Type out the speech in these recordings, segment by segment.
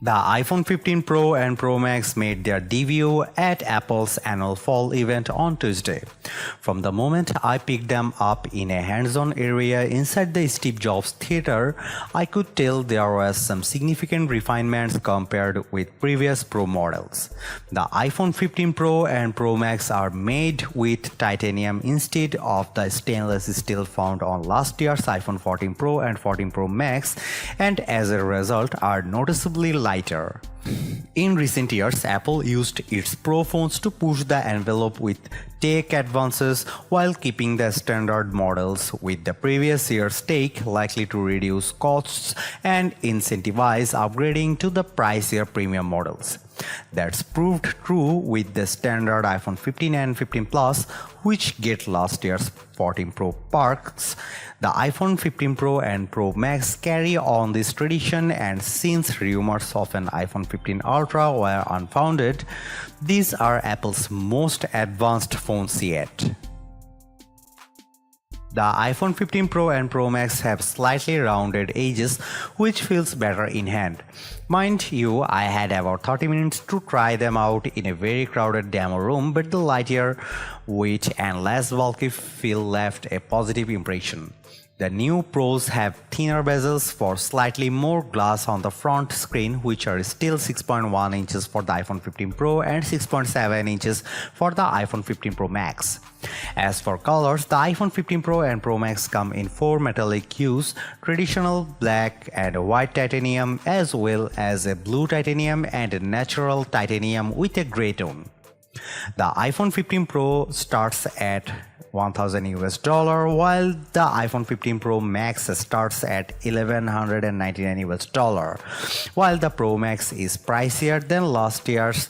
The iPhone 15 Pro and Pro Max made their debut at Apple's annual fall event on Tuesday. From the moment I picked them up in a hands-on area inside the Steve Jobs Theater, I could tell there was some significant refinements compared with previous Pro models. The iPhone 15 Pro and Pro Max are made with titanium instead of the stainless steel found on last year's iPhone 14 Pro and 14 Pro Max, and as a result are noticeably lighter. In recent years, Apple used its Pro phones to push the envelope with tech advances while keeping the standard models with the previous year's tech, likely to reduce costs and incentivize upgrading to the pricier premium models. That's proved true with the standard iPhone 15 and 15 Plus, which get last year's 14 Pro perks. The iPhone 15 Pro and Pro Max carry on this tradition, and since rumors of an iPhone 15 Ultra were unfounded, these are Apple's most advanced phones yet. The iPhone 15 Pro and Pro Max have slightly rounded edges, which feels better in hand. Mind you, I had about 30 minutes to try them out in a very crowded demo room, but the lighter weight and less bulky feel left a positive impression. The new Pros have thinner bezels for slightly more glass on the front screen, which are still 6.1 inches for the iPhone 15 Pro and 6.7 inches for the iPhone 15 Pro Max. As for colors, the iPhone 15 Pro and Pro Max come in 4 metallic hues: traditional black and white titanium, as well as a blue titanium and a natural titanium with a gray tone. The iPhone 15 Pro starts at $1,000 while the iPhone 15 Pro Max starts at $1,199, while the Pro Max is pricier than last year's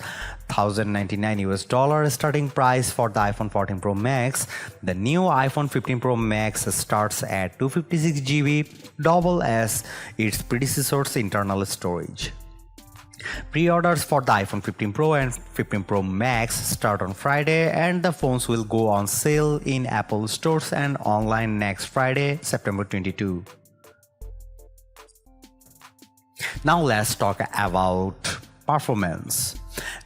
$1,099 starting price for the iPhone 14 Pro Max. The new iPhone 15 Pro Max starts at 256 GB, double as its predecessor's internal storage. Pre-orders for the iPhone 15 Pro and 15 Pro Max start on Friday, and the phones will go on sale in Apple stores and online next Friday, September 22. Now let's talk about performance.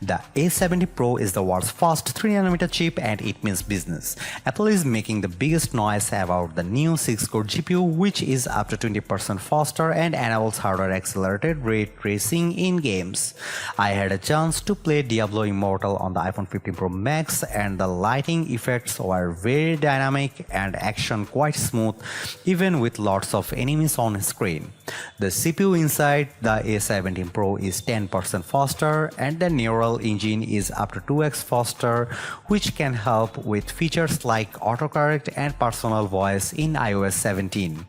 The A70 Pro is the world's first 3nm chip, and it means business. Apple is making the biggest noise about the new 6-core GPU, which is up to 20% faster and enables hardware accelerated ray tracing in games. I had a chance to play Diablo Immortal on the iPhone 15 Pro Max, and the lighting effects were very dynamic and action quite smooth, even with lots of enemies on screen. The CPU inside the A17 Pro is 10% faster, and the neural engine is up to 2x faster, which can help with features like autocorrect and personal voice in iOS 17.